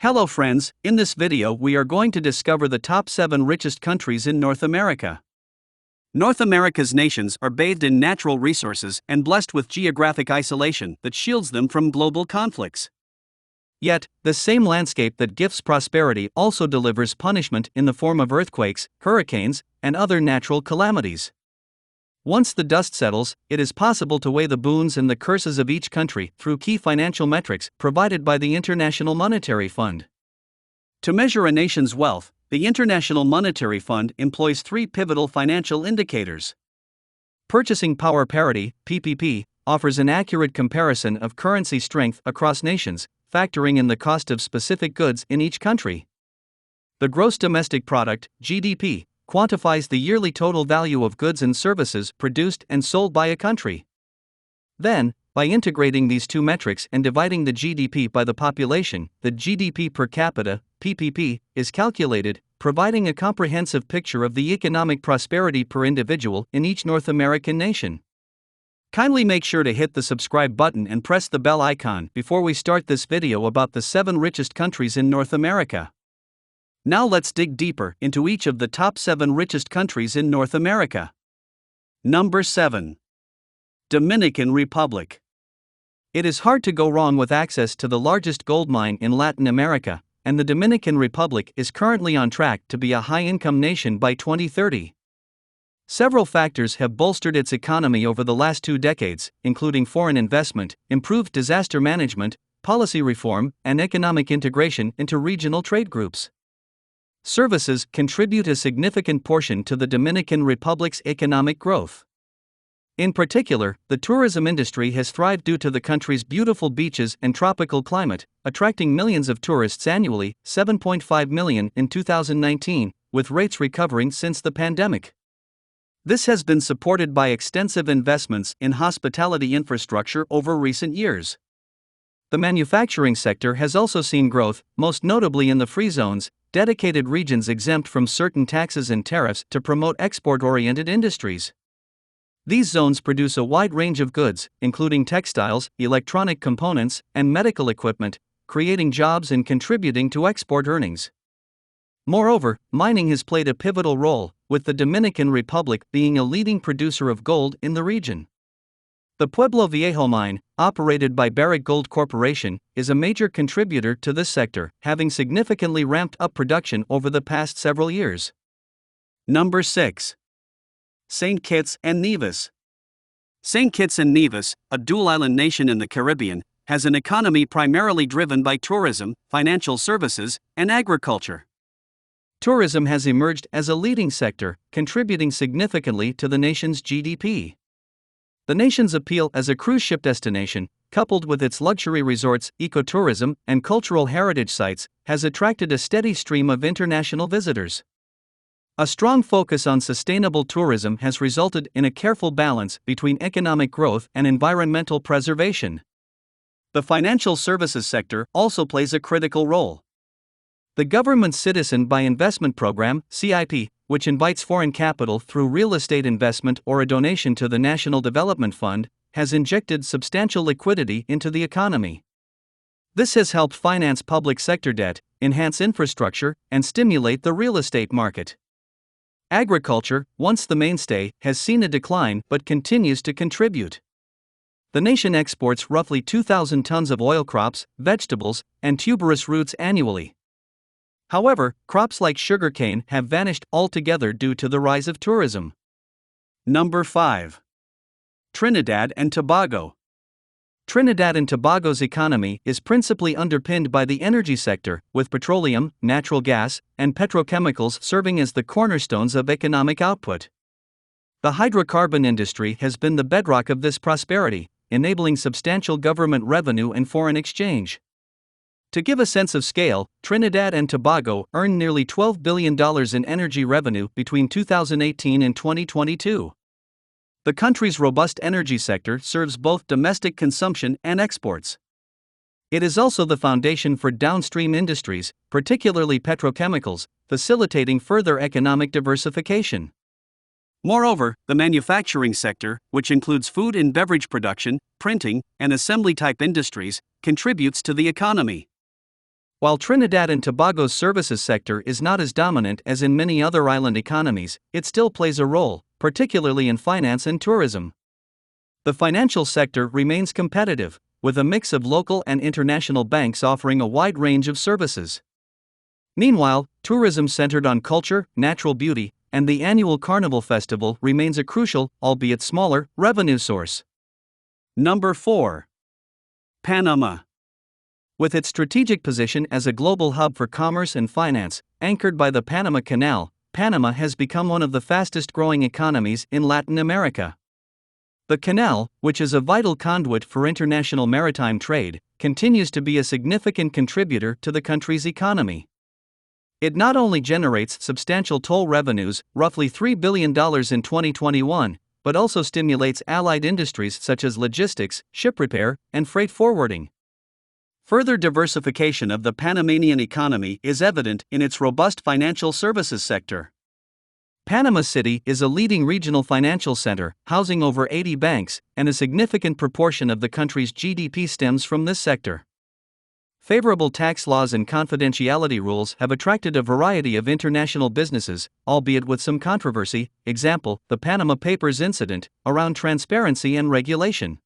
Hello friends, in this video we are going to discover the top 7 richest countries in North America. North America's nations are bathed in natural resources and blessed with geographic isolation that shields them from global conflicts. Yet, the same landscape that gifts prosperity also delivers punishment in the form of earthquakes, hurricanes, and other natural calamities. Once the dust settles, it is possible to weigh the boons and the curses of each country through key financial metrics provided by the International Monetary Fund. To measure a nation's wealth, the International Monetary Fund employs 3 pivotal financial indicators. Purchasing Power Parity, PPP, offers an accurate comparison of currency strength across nations, factoring in the cost of specific goods in each country. The Gross Domestic Product, GDP, quantifies the yearly total value of goods and services produced and sold by a country. Then, by integrating these two metrics and dividing the GDP by the population, the GDP per capita, PPP, is calculated, providing a comprehensive picture of the economic prosperity per individual in each North American nation. Kindly make sure to hit the subscribe button and press the bell icon before we start this video about the 7 richest countries in North America. Now let's dig deeper into each of the top 7 richest countries in North America. Number 7. Dominican Republic. It is hard to go wrong with access to the largest gold mine in Latin America, and the Dominican Republic is currently on track to be a high-income nation by 2030. Several factors have bolstered its economy over the last 2 decades, including foreign investment, improved disaster management, policy reform, and economic integration into regional trade groups. Services contribute a significant portion to the Dominican Republic's economic growth. In particular, the tourism industry has thrived due to the country's beautiful beaches and tropical climate, attracting millions of tourists annually, 7.5 million in 2019, with rates recovering since the pandemic. This has been supported by extensive investments in hospitality infrastructure over recent years. The manufacturing sector has also seen growth, most notably in the free zones, dedicated regions exempt from certain taxes and tariffs to promote export-oriented industries. These zones produce a wide range of goods, including textiles, electronic components, and medical equipment, creating jobs and contributing to export earnings. Moreover, mining has played a pivotal role, with the Dominican Republic being a leading producer of gold in the region. The Pueblo Viejo mine, operated by Barrick Gold Corporation, is a major contributor to this sector, having significantly ramped up production over the past several years. Number 6. St. Kitts and Nevis. St. Kitts and Nevis, a dual-island nation in the Caribbean, has an economy primarily driven by tourism, financial services, and agriculture. Tourism has emerged as a leading sector, contributing significantly to the nation's GDP. The nation's appeal as a cruise ship destination, coupled with its luxury resorts, ecotourism, and cultural heritage sites, has attracted a steady stream of international visitors. A strong focus on sustainable tourism has resulted in a careful balance between economic growth and environmental preservation. The financial services sector also plays a critical role. The government's Citizen by Investment Program, CIP, which invites foreign capital through real estate investment or a donation to the National Development Fund, has injected substantial liquidity into the economy. This has helped finance public sector debt, enhance infrastructure, and stimulate the real estate market. Agriculture, once the mainstay, has seen a decline but continues to contribute. The nation exports roughly 2,000 tons of oil crops, vegetables, and tuberous roots annually. However, crops like sugarcane have vanished altogether due to the rise of tourism. Number 5. Trinidad and Tobago. Trinidad and Tobago's economy is principally underpinned by the energy sector, with petroleum, natural gas, and petrochemicals serving as the cornerstones of economic output. The hydrocarbon industry has been the bedrock of this prosperity, enabling substantial government revenue and foreign exchange. To give a sense of scale, Trinidad and Tobago earned nearly $12 billion in energy revenue between 2018 and 2022. The country's robust energy sector serves both domestic consumption and exports. It is also the foundation for downstream industries, particularly petrochemicals, facilitating further economic diversification. Moreover, the manufacturing sector, which includes food and beverage production, printing, and assembly-type industries, contributes to the economy. While Trinidad and Tobago's services sector is not as dominant as in many other island economies, it still plays a role, particularly in finance and tourism. The financial sector remains competitive, with a mix of local and international banks offering a wide range of services. Meanwhile, tourism centered on culture, natural beauty, and the annual Carnival Festival remains a crucial, albeit smaller, revenue source. Number 4. Panama. With its strategic position as a global hub for commerce and finance, anchored by the Panama Canal, Panama has become one of the fastest-growing economies in Latin America. The canal, which is a vital conduit for international maritime trade, continues to be a significant contributor to the country's economy. It not only generates substantial toll revenues, roughly $3 billion in 2021, but also stimulates allied industries such as logistics, ship repair, and freight forwarding. Further diversification of the Panamanian economy is evident in its robust financial services sector. Panama City is a leading regional financial center, housing over 80 banks, and a significant proportion of the country's GDP stems from this sector. Favorable tax laws and confidentiality rules have attracted a variety of international businesses, albeit with some controversy, example, the Panama Papers incident, around transparency and regulation.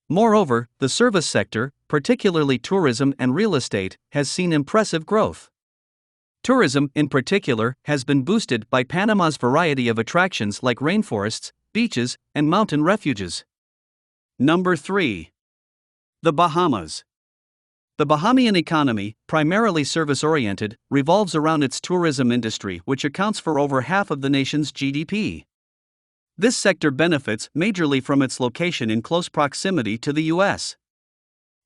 Moreover, the service sector, particularly tourism and real estate, has seen impressive growth. Tourism, in particular, has been boosted by Panama's variety of attractions like rainforests, beaches, and mountain refuges. Number 3. The Bahamas. The Bahamian economy, primarily service-oriented, revolves around its tourism industry, which accounts for over half of the nation's GDP. This sector benefits majorly from its location in close proximity to the U.S.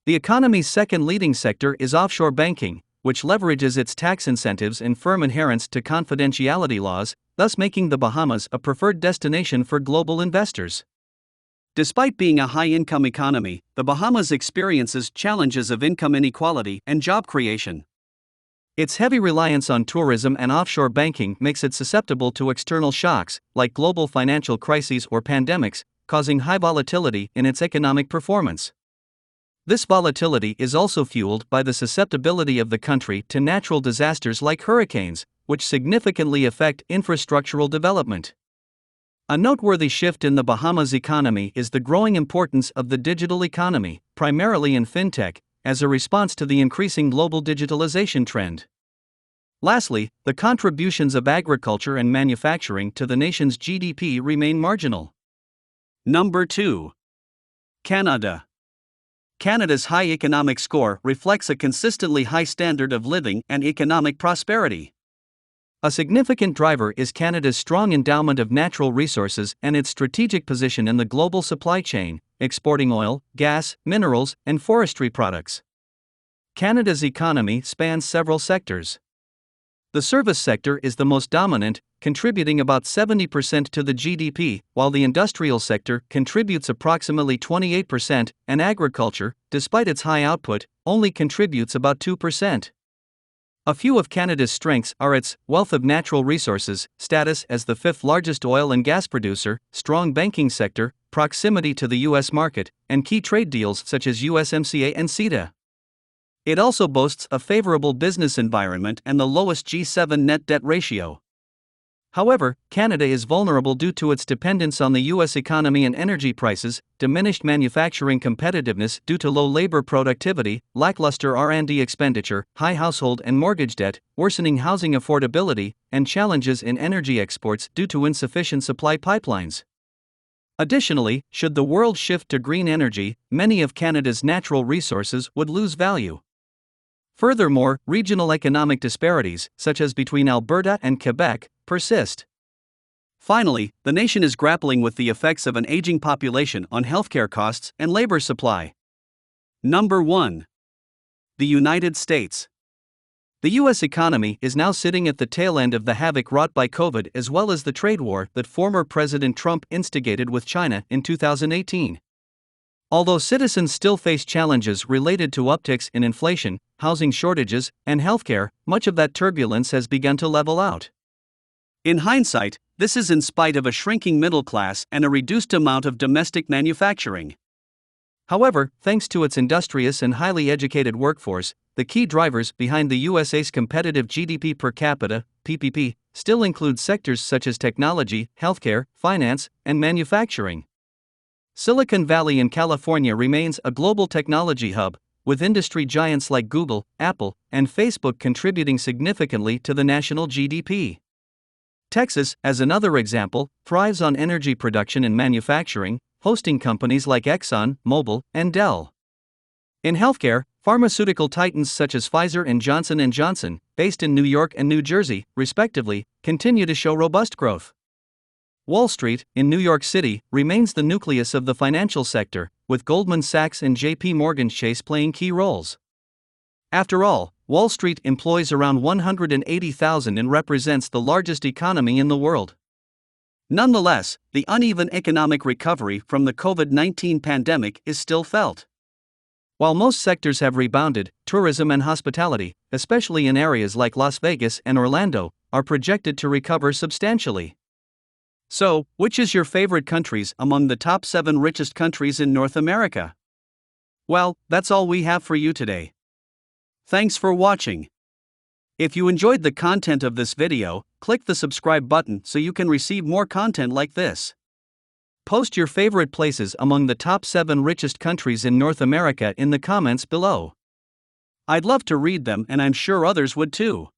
The economy's second leading sector is offshore banking, which leverages its tax incentives and firm adherence to confidentiality laws, thus making the Bahamas a preferred destination for global investors. Despite being a high-income economy, the Bahamas experiences challenges of income inequality and job creation. Its heavy reliance on tourism and offshore banking makes it susceptible to external shocks, like global financial crises or pandemics, causing high volatility in its economic performance. This volatility is also fueled by the susceptibility of the country to natural disasters like hurricanes, which significantly affect infrastructural development. A noteworthy shift in the Bahamas economy is the growing importance of the digital economy, primarily in fintech, as a response to the increasing global digitalization trend. Lastly, the contributions of agriculture and manufacturing to the nation's GDP remain marginal. Number 2. Canada. Canada's high economic score reflects a consistently high standard of living and economic prosperity. A significant driver is Canada's strong endowment of natural resources and its strategic position in the global supply chain, exporting oil, gas, minerals, and forestry products. Canada's economy spans several sectors. The service sector is the most dominant, contributing about 70% to the GDP, while the industrial sector contributes approximately 28%, and agriculture, despite its high output, only contributes about 2%. A few of Canada's strengths are its wealth of natural resources, status as the fifth largest oil and gas producer, strong banking sector, proximity to the U.S. market, and key trade deals such as USMCA and CETA. It also boasts a favorable business environment and the lowest G7 net debt ratio. However, Canada is vulnerable due to its dependence on the U.S. economy and energy prices, diminished manufacturing competitiveness due to low labor productivity, lackluster R&D expenditure, high household and mortgage debt, worsening housing affordability, and challenges in energy exports due to insufficient supply pipelines. Additionally, should the world shift to green energy, many of Canada's natural resources would lose value. Furthermore, regional economic disparities, such as between Alberta and Quebec, persist. Finally, the nation is grappling with the effects of an aging population on healthcare costs and labor supply. Number 1. The United States. The U.S. economy is now sitting at the tail end of the havoc wrought by COVID as well as the trade war that former President Trump instigated with China in 2018. Although citizens still face challenges related to upticks in inflation, housing shortages, and healthcare, much of that turbulence has begun to level out. In hindsight, this is in spite of a shrinking middle class and a reduced amount of domestic manufacturing. However, thanks to its industrious and highly educated workforce, the key drivers behind the USA's competitive GDP per capita, PPP, still include sectors such as technology, healthcare, finance, and manufacturing. Silicon Valley in California remains a global technology hub, with industry giants like Google, Apple, and Facebook contributing significantly to the national GDP. Texas, as another example, thrives on energy production and manufacturing, hosting companies like Exxon, Mobil, and Dell. In healthcare, pharmaceutical titans such as Pfizer and Johnson & Johnson, based in New York and New Jersey, respectively, continue to show robust growth. Wall Street, in New York City, remains the nucleus of the financial sector, with Goldman Sachs and J.P. Morgan Chase playing key roles. After all, Wall Street employs around 180,000 and represents the largest economy in the world. Nonetheless, the uneven economic recovery from the COVID-19 pandemic is still felt. While most sectors have rebounded, tourism and hospitality, especially in areas like Las Vegas and Orlando, are projected to recover substantially. So, which is your favorite countries among the top 7 richest countries in North America? Well, that's all we have for you today. Thanks for watching. If you enjoyed the content of this video, click the subscribe button so you can receive more content like this. Post your favorite places among the top 7 richest countries in North America in the comments below. I'd love to read them and I'm sure others would too.